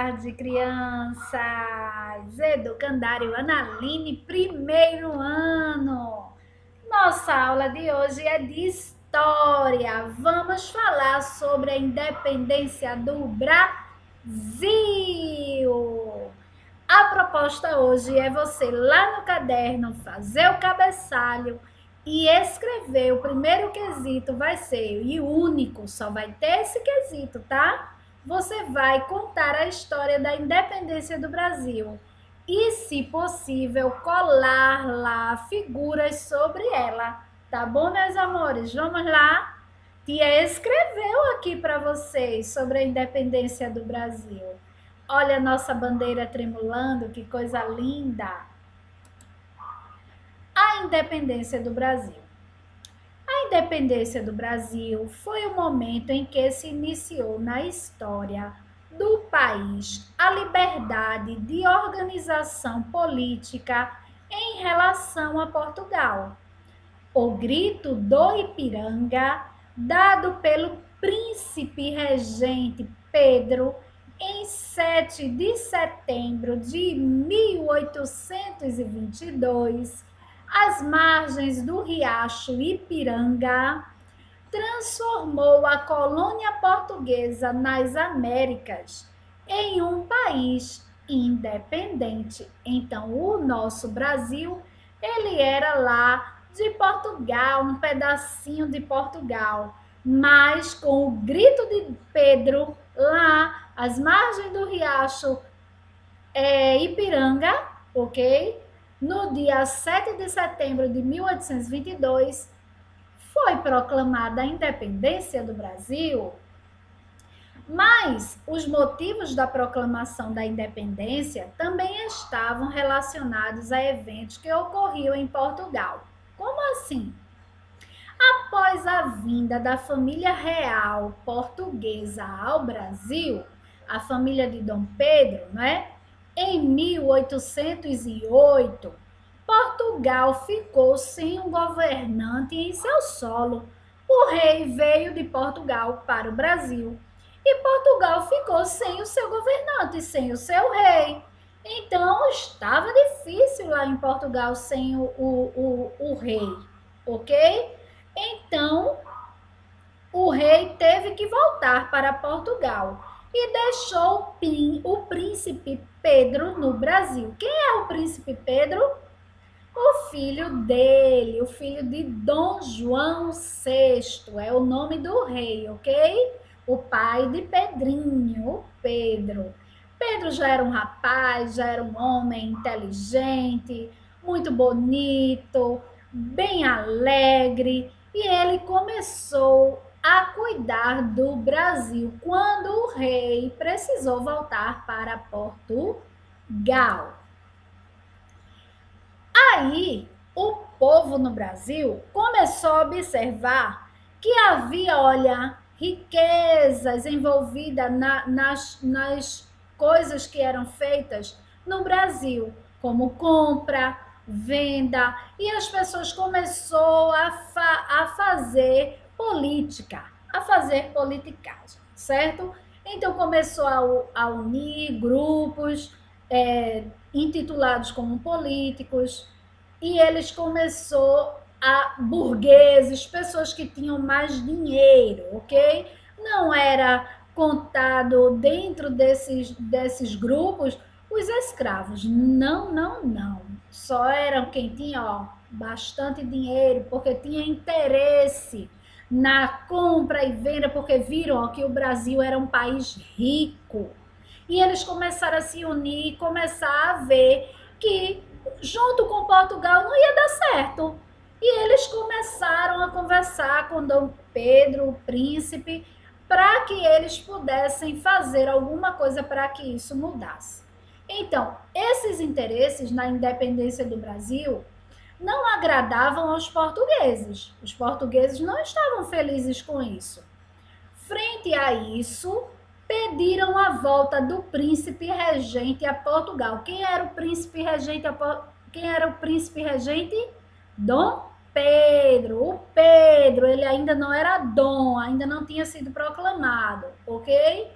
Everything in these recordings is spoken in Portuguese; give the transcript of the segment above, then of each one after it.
tarde, crianças! Educandário Analine, primeiro ano. Nossa aula de hoje é de história. Vamos falar sobre a independência do Brasil. A proposta hoje é você lá no caderno fazer o cabeçalho e escrever. O primeiro quesito vai ser, e o único, só vai ter esse quesito, tá? Você vai contar a história da independência do Brasil e, se possível, colar lá figuras sobre ela. Tá bom, meus amores? Vamos lá? Tia escreveu aqui para vocês sobre a independência do Brasil. Olha a nossa bandeira tremulando, que coisa linda! A independência do Brasil. A independência do Brasil foi o momento em que se iniciou na história do país a liberdade de organização política em relação a Portugal. O grito do Ipiranga, dado pelo príncipe regente Pedro em 7 de setembro de 1822, às margens do riacho Ipiranga, transformou a colônia portuguesa nas Américas em um país independente. Então, o nosso Brasil, ele era lá de Portugal, um pedacinho de Portugal, mas com o grito de Pedro lá às margens do riacho Ipiranga, ok? No dia 7 de setembro de 1822, foi proclamada a independência do Brasil. Mas os motivos da proclamação da independência também estavam relacionados a eventos que ocorriam em Portugal. Como assim? Após a vinda da família real portuguesa ao Brasil, a família de Dom Pedro, né? Em 1808, Portugal ficou sem um governante em seu solo. O rei veio de Portugal para o Brasil e Portugal ficou sem o seu governante, sem o seu rei. Então, estava difícil lá em Portugal sem o rei, ok? Então, o rei teve que voltar para Portugal e deixou o príncipe Pedro no Brasil. Quem é o príncipe Pedro? O filho dele, o filho de Dom João VI, é o nome do rei, ok? O pai de Pedrinho, o Pedro. Pedro já era um rapaz, já era um homem inteligente, muito bonito, bem alegre, e ele começou a cuidar do Brasil quando o rei precisou voltar para Portugal. Aí, o povo no Brasil começou a observar que havia, olha, riquezas envolvidas nas coisas que eram feitas no Brasil, como compra, venda, e as pessoas começaram a fazer política, a fazer politicagem, certo? Então começou a unir grupos intitulados como políticos, e eles começou a burgueses, pessoas que tinham mais dinheiro, ok? Não era contado dentro desses grupos os escravos, não. Só eram quem tinha, ó, bastante dinheiro, porque tinha interesse na compra e venda, porque viram, ó, que o Brasil era um país rico. E eles começaram a se unir e começar a ver que junto com Portugal não ia dar certo. E eles começaram a conversar com Dom Pedro, o príncipe, para que eles pudessem fazer alguma coisa para que isso mudasse. Então, esses interesses na independência do Brasil não agradavam aos portugueses. Os portugueses não estavam felizes com isso. Frente a isso, pediram a volta do príncipe regente a Portugal. Quem era o príncipe regente? Quem era o príncipe regente? Dom Pedro. O Pedro, ele ainda não era dom, ainda não tinha sido proclamado, ok?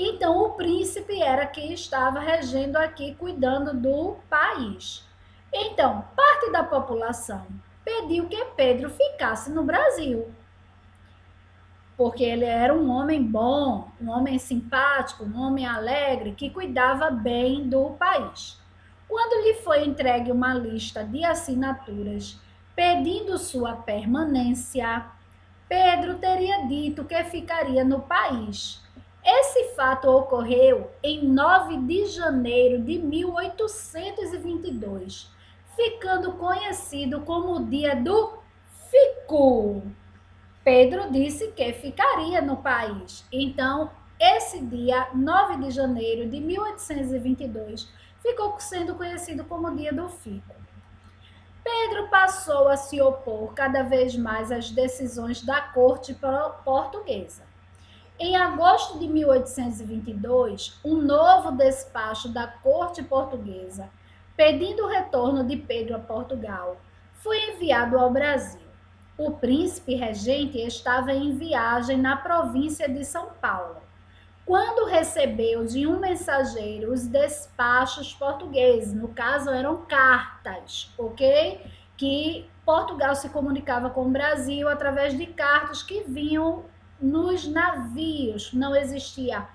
Então, o príncipe era quem estava regendo aqui, cuidando do país. Então, parte da população pediu que Pedro ficasse no Brasil, porque ele era um homem bom, um homem simpático, um homem alegre, que cuidava bem do país. Quando lhe foi entregue uma lista de assinaturas pedindo sua permanência, Pedro teria dito que ficaria no país. Esse fato ocorreu em 9 de janeiro de 1822, ficando conhecido como o dia do Fico. Pedro disse que ficaria no país. Então, esse dia, 9 de janeiro de 1822, ficou sendo conhecido como o dia do Fico. Pedro passou a se opor cada vez mais às decisões da corte portuguesa. Em agosto de 1822, um novo despacho da corte portuguesa, pedindo o retorno de Pedro a Portugal, foi enviado ao Brasil. O príncipe regente estava em viagem na província de São Paulo, quando recebeu de um mensageiro os despachos portugueses, no caso eram cartas, ok? Que Portugal se comunicava com o Brasil através de cartas que vinham nos navios. Não existia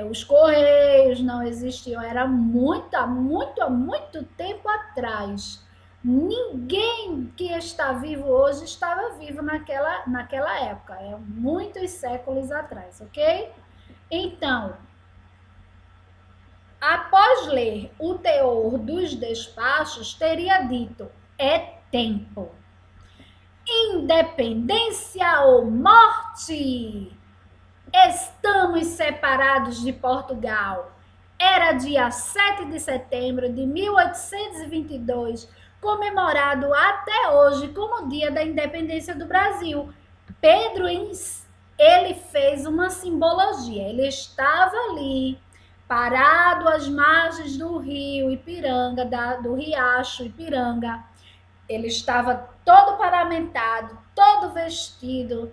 os correios, não existiam, era muito tempo atrás. Ninguém que está vivo hoje estava vivo naquela época, muitos séculos atrás, ok? Então, após ler o teor dos despachos, teria dito: é tempo. Independência ou morte? Estamos separados de Portugal. Era dia 7 de setembro de 1822, comemorado até hoje como dia da independência do Brasil. Pedro, ele fez uma simbologia. Ele estava ali, parado às margens do rio Ipiranga, do riacho Ipiranga. Ele estava todo paramentado, todo vestido,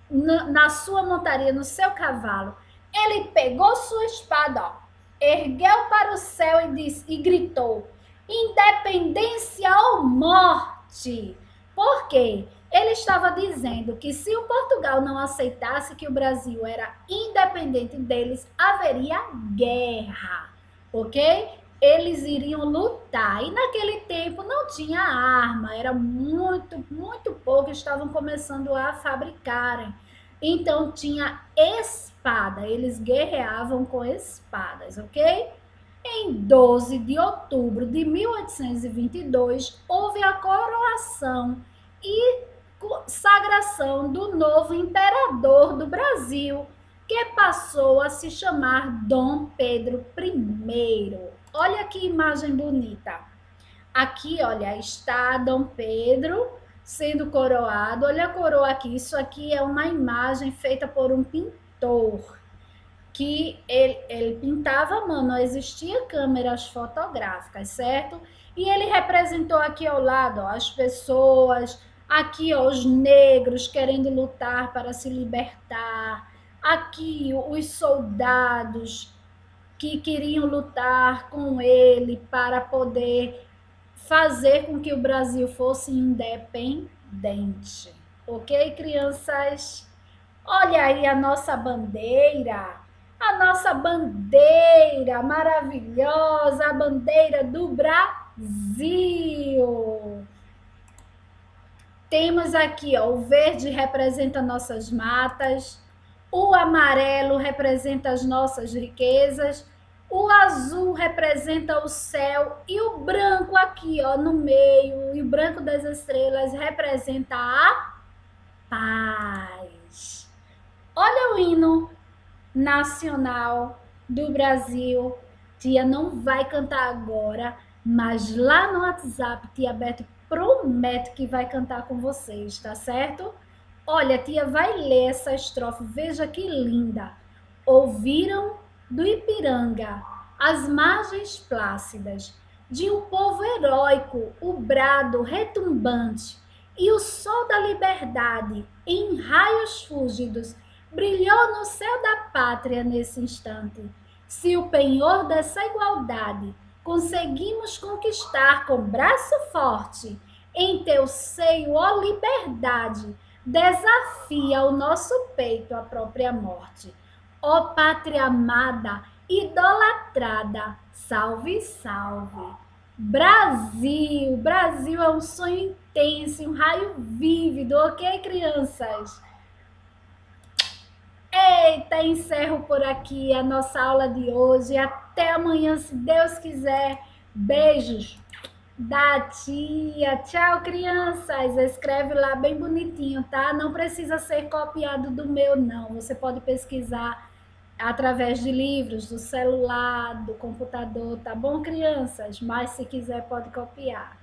na sua montaria, no seu cavalo. Ele pegou sua espada, ó, ergueu para o céu e gritou: independência ou morte! Por quê? Ele estava dizendo que se o Portugal não aceitasse que o Brasil era independente deles, haveria guerra, ok? Eles iriam lutar. E naquele tempo não tinha arma, era muito pouco, estavam começando a fabricarem. Então tinha espada, eles guerreavam com espadas, ok? Em 12 de outubro de 1822, houve a coroação e consagração do novo imperador do Brasil, que passou a se chamar Dom Pedro I. Olha que imagem bonita. Aqui, olha, está Dom Pedro sendo coroado. Olha a coroa aqui. Isso aqui é uma imagem feita por um pintor, que ele pintava à mão, não existia câmeras fotográficas, certo? E ele representou aqui ao lado, ó, as pessoas, aqui, ó, os negros querendo lutar para se libertar, aqui os soldados que queriam lutar com ele para poder fazer com que o Brasil fosse independente. Ok, crianças? Olha aí a nossa bandeira maravilhosa, a bandeira do Brasil. Temos aqui, ó, o verde representa nossas matas, o amarelo representa as nossas riquezas, o azul representa o céu e o branco aqui, ó, no meio, e o branco das estrelas representa a paz. Olha o hino nacional do Brasil. Tia não vai cantar agora, mas lá no WhatsApp, tia Beto promete que vai cantar com vocês, tá certo? Olha, tia vai ler essa estrofe, veja que linda. Ouviram do Ipiranga as margens plácidas de um povo heróico, o brado retumbante, e o sol da liberdade, em raios fúlgidos, brilhou no céu da pátria nesse instante. Se o penhor dessa igualdade conseguimos conquistar com braço forte, em teu seio, ó liberdade, desafia o nosso peito a própria morte. Ó pátria amada, idolatrada, salve, salve. Brasil, Brasil é um sonho intenso, um raio vívido, ok, crianças? Eita, encerro por aqui a nossa aula de hoje. Até amanhã, se Deus quiser. Beijos da tia. Tchau, crianças. Escreve lá bem bonitinho, tá? Não precisa ser copiado do meu, não. Você pode pesquisar através de livros, do celular, do computador, tá bom, crianças? Mas se quiser, pode copiar.